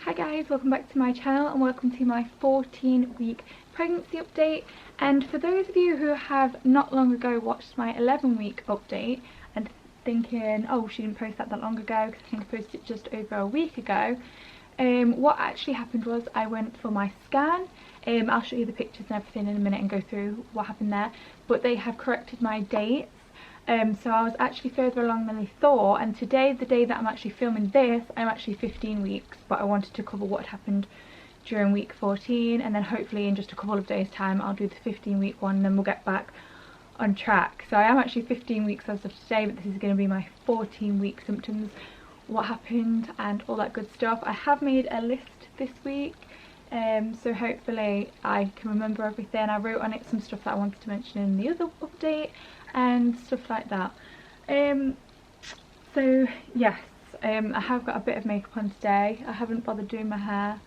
Hi guys, welcome back to my channel and welcome to my 14-week pregnancy update. And for those of you who have not long ago watched my 11-week update and thinking, oh, she didn't post that long ago, because I think I posted it just over a week ago, what actually happened was I went for my scan. I'll show you the pictures and everything in a minute and go through what happened there, but they have corrected my dates. So I was actually further along than I thought, and today, the day that I'm actually filming this, I'm actually 15 weeks, but I wanted to cover what happened during week 14, and then hopefully in just a couple of days time I'll do the 15-week one and then we'll get back on track. So I am actually 15 weeks as of today, but this is going to be my 14-week symptoms, what happened and all that good stuff. I have made a list this week, so hopefully I can remember everything. I wrote on it some stuff that I wanted to mention in the other update and stuff like that. So yes, I have got a bit of makeup on today. I haven't bothered doing my hair.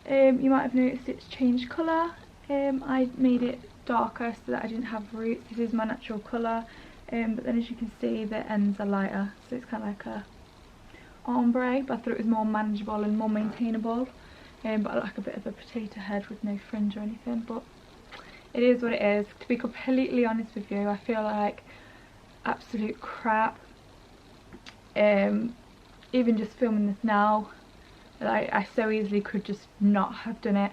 You might have noticed it's changed colour. I made it darker so that I didn't have roots. This is my natural colour, but then as you can see the ends are lighter, so it's kind of like a ombre, but I thought it was more manageable and more maintainable. But I look like a bit of a potato head with no fringe or anything, but it is what it is. To be completely honest with you, I feel like absolute crap. Even just filming this now, like, I so easily could just not have done it.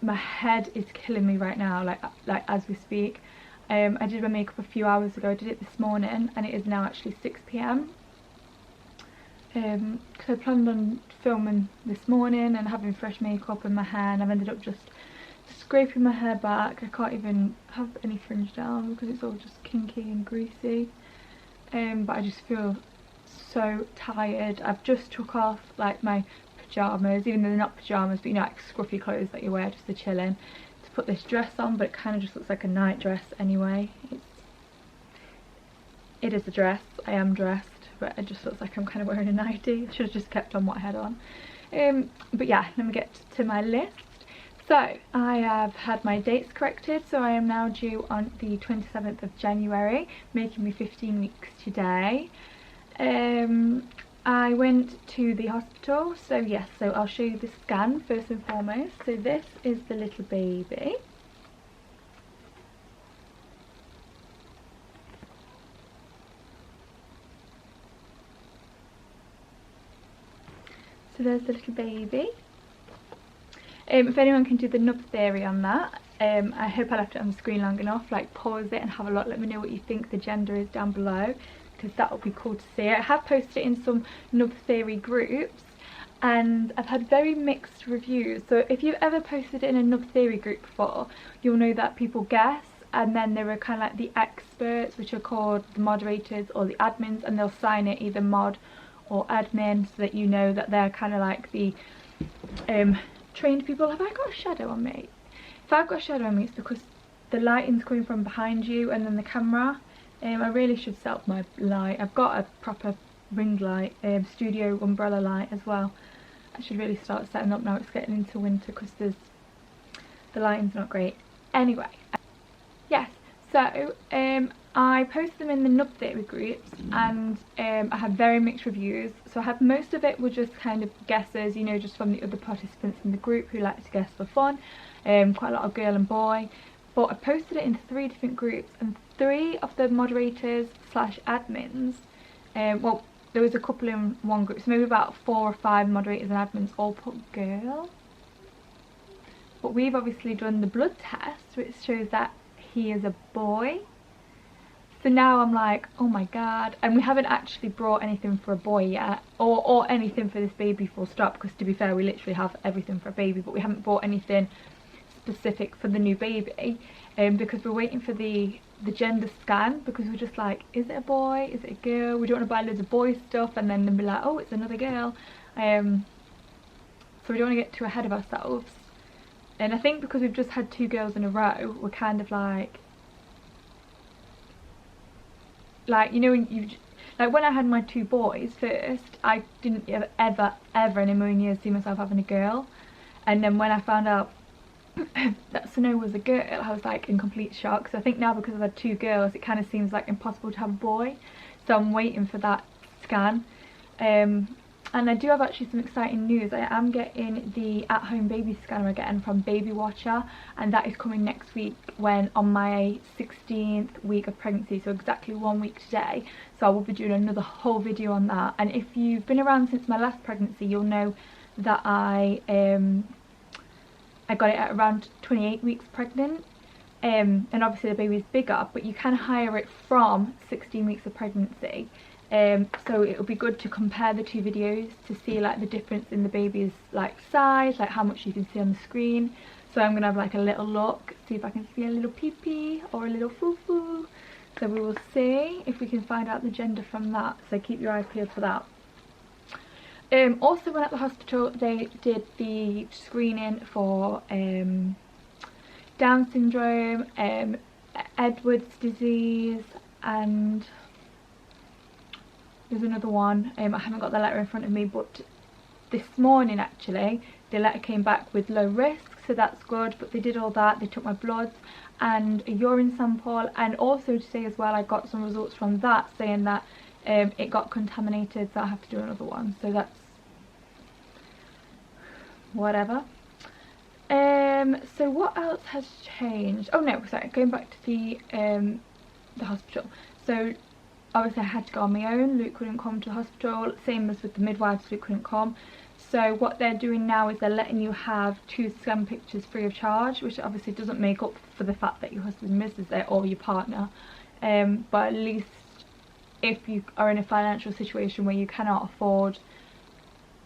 My head is killing me right now, like as we speak. I did my makeup a few hours ago. I did it this morning and it is now actually 6 PM. Because I planned on filming this morning and having fresh makeup in my hair, and I've ended up just scraping my hair back. I can't even have any fringe down because it's all just kinky and greasy. But I just feel so tired. I've just took off like my pyjamas, even though they're not pyjamas, but you know, like scruffy clothes that you wear just to chill in, to put this dress on, but it kind of just looks like a night dress anyway. It is a dress. I am dressed, but it just looks like I'm kind of wearing a nightie. I should have just kept on what I had on. But yeah, let me get to my list. So I have had my dates corrected, so I am now due on the 27th of January, making me 15 weeks today. I went to the hospital, so yes, so I'll show you the scan first and foremost. So this is the little baby. So there's the little baby. If anyone can do the nub theory on that, I hope I left it on the screen long enough. Like, pause it and have a look. Let me know what you think the gender is down below, because that would be cool to see. I have posted it in some nub theory groups and I've had very mixed reviews. So if you've ever posted it in a nub theory group before, you'll know that people guess, and then there are kind of like the experts, which are called the moderators or the admins, and they'll sign it either mod or admin, so that you know that they're kind of like the trained people. Have I got a shadow on me? If I've got a shadow on me, it's because the lighting's coming from behind you and then the camera. I really should set up my light. I've got a proper ring light, studio umbrella light as well. I should really start setting up now. It's getting into winter because the lighting's not great. Anyway, yes, so I posted them in the nub theory groups, and I had very mixed reviews. So I had most of it were just kind of guesses, you know, just from the other participants in the group who like to guess for fun. Quite a lot of girl and boy. But I posted it into 3 different groups, and 3 of the moderators slash admins, well, there was a couple in one group, so maybe about 4 or 5 moderators and admins all put girl. But we've obviously done the blood test, which shows that he is a boy. So now I'm like, oh my god. And we haven't actually brought anything for a boy yet, or anything for this baby full stop, because to be fair, we literally have everything for a baby, but we haven't bought anything specific for the new baby, because we're waiting for the gender scan, because we're just like, is it a boy, is it a girl? We don't want to buy loads of boy stuff and then be like, oh, it's another girl. So we don't want to get too ahead of ourselves. And I think because we've just had 2 girls in a row, we're kind of like, you know, when you, like when I had my 2 boys first, I didn't ever in a million years see myself having a girl. And then when I found out that Snow was a girl, I was like in complete shock. So I think now, because I've had 2 girls, it kind of seems like impossible to have a boy. So I'm waiting for that scan. And I do have actually some exciting news. I am getting the at-home baby scanner again from Baby Watcher, and that is coming next week when on my 16th week of pregnancy, so exactly 1 week today. So I will be doing another whole video on that. And if you've been around since my last pregnancy, you'll know that I got it at around 28 weeks pregnant. And obviously the baby's bigger, but you can hire it from 16 weeks of pregnancy. So it'll be good to compare the two videos to see like the difference in the baby's like size, like how much you can see on the screen. So I'm gonna have like a little look, see if I can see a little pee-pee or a little foo-foo. So we will see if we can find out the gender from that, so keep your eyes peeled for that. Also when at the hospital they did the screening for Down syndrome, Edwards disease, and there's another one. I haven't got the letter in front of me, but this morning actually the letter came back with low risk, so that's good. But they did all that, they took my bloods and a urine sample, and also today as well I got some results from that saying that it got contaminated, so I have to do another one, so that's whatever. So what else has changed? Oh no, sorry, going back to the hospital. So obviously I had to go on my own. Luke couldn't come to the hospital, same as with the midwives, Luke couldn't come. So what they're doing now is they're letting you have 2 scan pictures free of charge, which obviously doesn't make up for the fact that your husband misses it or your partner, but at least if you are in a financial situation where you cannot afford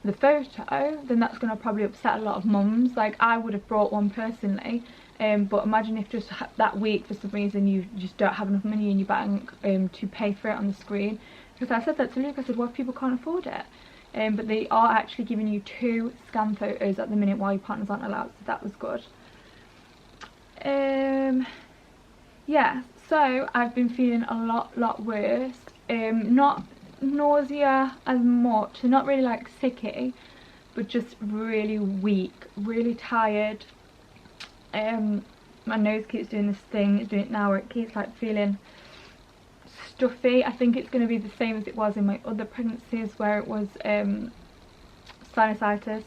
the photo, then that's going to probably upset a lot of mums. Like I would have brought one personally, but imagine if just that week for some reason you just don't have enough money in your bank to pay for it on the screen. Because I said that to Luke, I said, what if people can't afford it? But they are actually giving you 2 scan photos at the minute while your partners aren't allowed, so that was good. Yeah, so I've been feeling a lot worse. Not nausea as much, not really like sicky, but just really weak, really tired. My nose keeps doing this thing, it's doing it now, where it keeps like feeling stuffy. I think it's going to be the same as it was in my other pregnancies where it was sinusitis,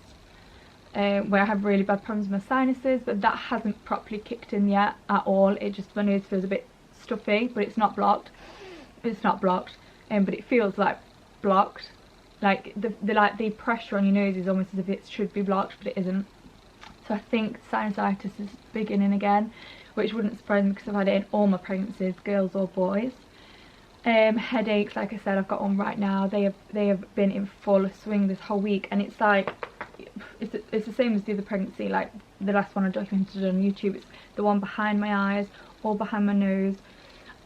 where I have really bad problems with my sinuses, but that hasn't properly kicked in yet at all. It just, my nose feels a bit stuffy, but it's not blocked. It's not blocked, but it feels like blocked. Like the pressure on your nose is almost as if it should be blocked, but it isn't. So I think sinusitis is beginning again, which wouldn't surprise me because I've had it in all my pregnancies, girls or boys. Headaches, like I said, I've got one right now. They have been in full swing this whole week, and it's like it's the same as the other pregnancy. Like the last one I documented on YouTube, it's the one behind my eyes, all behind my nose.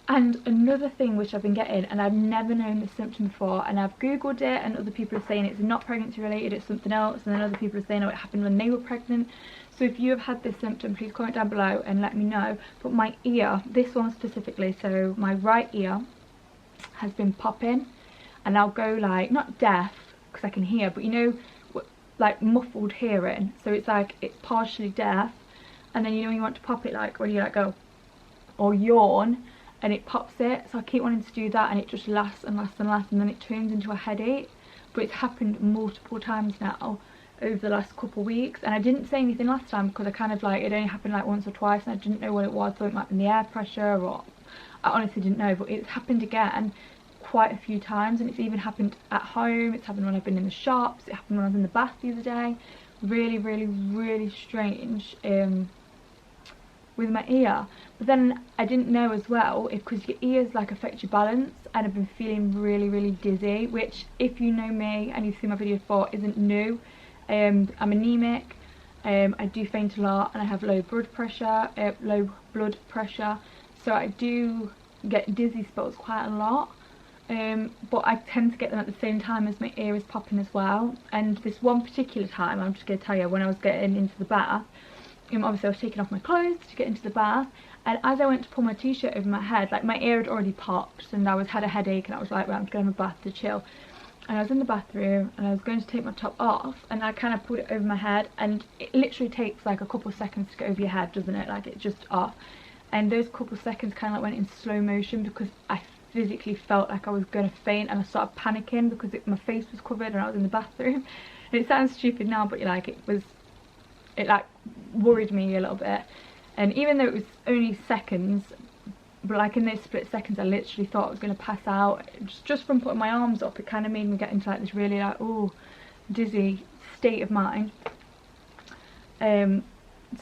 And another thing which I've been getting, and I've never known this symptom before, and I've googled it and other people are saying it's not pregnancy related, it's something else, and then other people are saying oh it happened when they were pregnant. So if you have had this symptom, please comment down below and let me know. But my ear, this one specifically, so my right ear has been popping, and I'll go like, not deaf because I can hear, but you know, like muffled hearing. So it's like it's partially deaf, and then you know when you want to pop it, like when you like go or yawn and it pops it. So I keep wanting to do that and it just lasts and lasts and lasts, and then it turns into a headache. But it's happened multiple times now over the last couple of weeks, and I didn't say anything last time because I kind of like, it only happened like once or twice and I didn't know what it was. So it might be the air pressure, or I honestly didn't know. But it's happened again quite a few times, and it's even happened at home, it's happened when I've been in the shops, it happened when I was in the bath the other day. Really strange with my ear. But then I didn't know as well, because your ears like affect your balance, and I've been feeling really dizzy, which if you know me and you've seen my video before isn't new. I'm anemic, I do faint a lot, and I have low blood pressure, so I do get dizzy spells quite a lot. But I tend to get them at the same time as my ear is popping as well. And this one particular time, I'm just going to tell you, when I was getting into the bath, obviously I was taking off my clothes to get into the bath, and as I went to pull my t-shirt over my head, like my ear had already popped and I had a headache, and I was like, right, I'm going to have a bath to chill. And I was in the bathroom and I was going to take my top off, and I kind of pulled it over my head, and it literally takes like a couple of seconds to get over your head, doesn't it? Like it's just off. And those couple of seconds kind of like went in slow motion because I physically felt like I was going to faint, and I started panicking because my face was covered and I was in the bathroom. And it sounds stupid now, but like it like worried me a little bit. And even though it was only seconds, but like in those split seconds I literally thought I was going to pass out. Just from putting my arms up, it kind of made me get into like this really like, oh, dizzy state of mind. So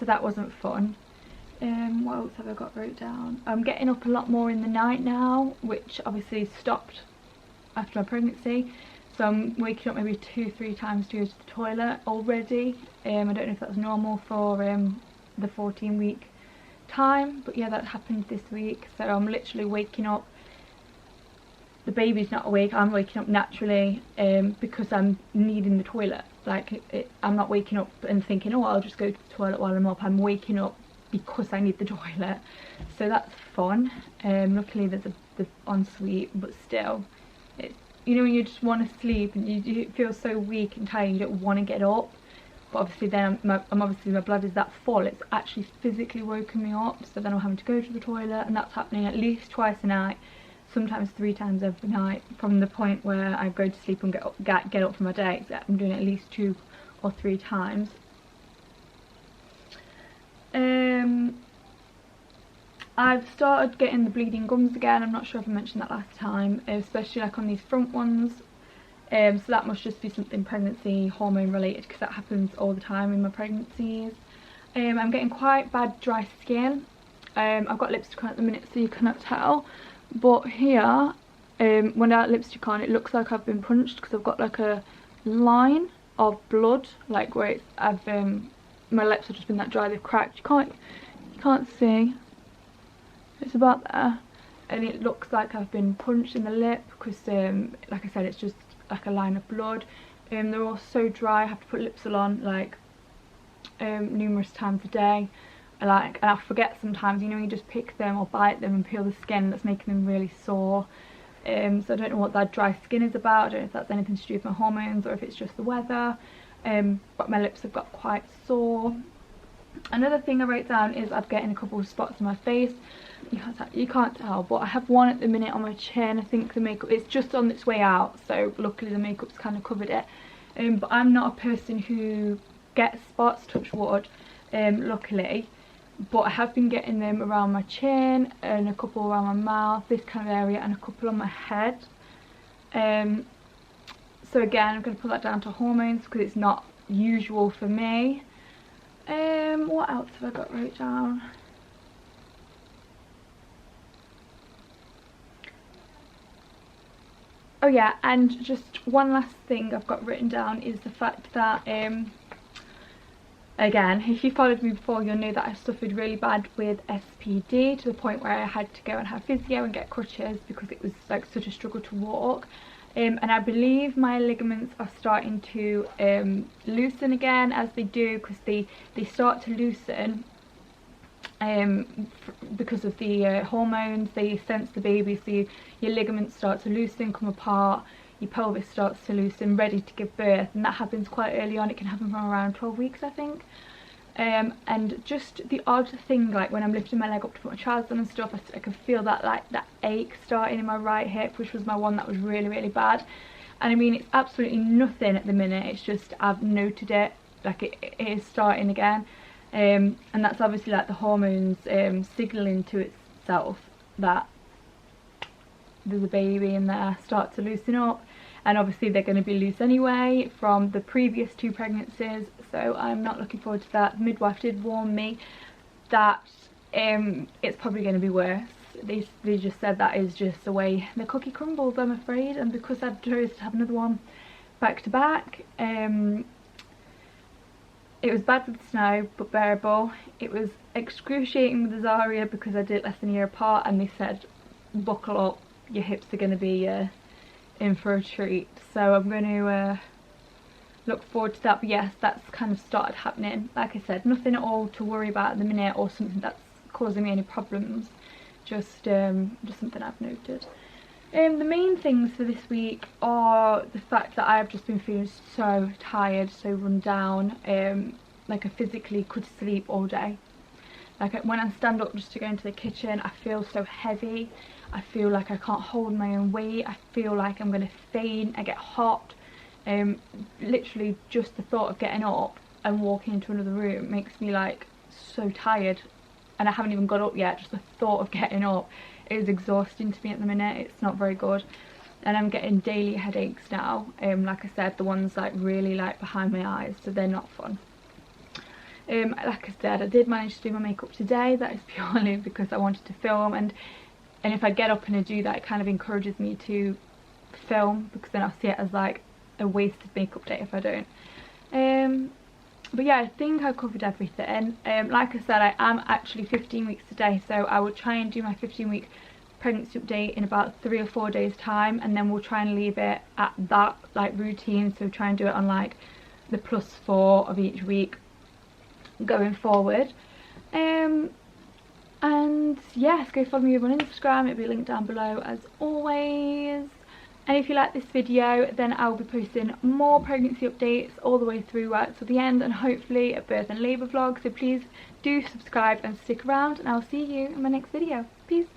that wasn't fun. What else have I got wrote down? I'm getting up a lot more in the night now, which obviously stopped after my pregnancy. So I'm waking up maybe 2-3 times to go to the toilet already. I don't know if that's normal for the 14-week time, but yeah, that happened this week. So I'm literally waking up, the baby's not awake, I'm waking up naturally because I'm needing the toilet. Like I'm not waking up and thinking, oh, I'll just go to the toilet while I'm up. I'm waking up because I need the toilet. So that's fun. Luckily there's the ensuite, but still, you know, when you just want to sleep and you feel so weak and tired, you don't want to get up. But obviously then obviously my blood is that full, it's actually physically woken me up. So then I'm having to go to the toilet, and that's happening at least twice a night, sometimes 3 times every night, from the point where I go to sleep and get up for my day. I'm doing it at least 2 or 3 times. I've started getting the bleeding gums again. I'm not sure if I mentioned that last time, especially like on these front ones. So that must just be something pregnancy hormone related, because that happens all the time in my pregnancies. I'm getting quite bad dry skin. I've got lipstick on at the minute, so you cannot tell, but here when I have lipstick on, it looks like I've been punched, because I've got like a line of blood, like where my lips have just been that dry, they've cracked. You can't see, it's about there, and it looks like I've been punched in the lip, because like I said, it's just like a line of blood. They're all so dry. I have to put Lipsil on like numerous times a day. And I forget sometimes, you know, you just pick them or bite them and peel the skin, that's making them really sore. So I don't know what that dry skin is about. I don't know if that's anything to do with my hormones or if it's just the weather. But my lips have got quite sore. Another thing I wrote down is I'm getting a couple of spots on my face. You can't tell, but I have one at the minute on my chin. I think the makeup, it's just on its way out, so luckily the makeup's kind of covered it. But I'm not a person who gets spots, touch wood, luckily. But I have been getting them around my chin and a couple around my mouth, this kind of area, and a couple on my head. So again, I'm going to put that down to hormones, because it's not usual for me. What else have I got wrote down? Oh yeah, and just one last thing I've got written down is the fact that again, if you followed me before, you'll know that I suffered really bad with SPD, to the point where I had to go and have physio and get crutches because it was like such a struggle to walk. And I believe my ligaments are starting to loosen again, as they do, because they start to loosen because of the hormones. They sense the baby, so your ligaments start to loosen, come apart, your pelvis starts to loosen, ready to give birth, and that happens quite early on. It can happen from around 12 weeks, I think. And just the odd thing, like when I'm lifting my leg up to put my trousers on and stuff, I can feel that like that ache starting in my right hip, which was my one that was really, really bad. And I mean, it's absolutely nothing at the minute, it's just I've noted it, like it is starting again. And that's obviously like the hormones signalling to itself that there's a baby in there, start to loosen up. And obviously they're going to be loose anyway from the previous 2 pregnancies, so I'm not looking forward to that. The midwife did warn me that it's probably going to be worse. They just said that is just the way the cookie crumbles, I'm afraid. And because I chose to have another one back to back, it was bad with the snow but bearable. It was excruciating with the Zaria because I did it less than a year apart, and they said buckle up, your hips are going to be in for a treat. So I'm going to look forward to that. But yes, that's kind of started happening. Like I said, nothing at all to worry about at the minute or something that's causing me any problems, just something I've noted. The main things for this week are the fact that I have just been feeling so tired, so run down, like I physically could sleep all day. Like when I stand up just to go into the kitchen, I feel so heavy. I feel like I can't hold my own weight, I feel like I'm going to faint, I get hot. Literally just the thought of getting up and walking into another room makes me like so tired, and I haven't even got up yet. Just the thought of getting up is exhausting to me at the minute. It's not very good, and I'm getting daily headaches now. Like I said, the ones like really like behind my eyes, so they're not fun. Like I said, I did manage to do my makeup today. That is purely because I wanted to film, and if I get up and I do that, it kind of encourages me to film, because then I'll see it as like a wasted makeup day if I don't. But yeah, I think I covered everything. Like I said, I am actually 15 weeks today, so I will try and do my 15-week pregnancy update in about 3 or 4 days time, and then we'll try and leave it at that like routine, so try and do it on like the +4 of each week going forward. And yes, go follow me over on Instagram, it'll be linked down below as always. And if you like this video, then I'll be posting more pregnancy updates all the way through right to the end, and hopefully a birth and labour vlog. So please do subscribe and stick around, and I'll see you in my next video. Peace.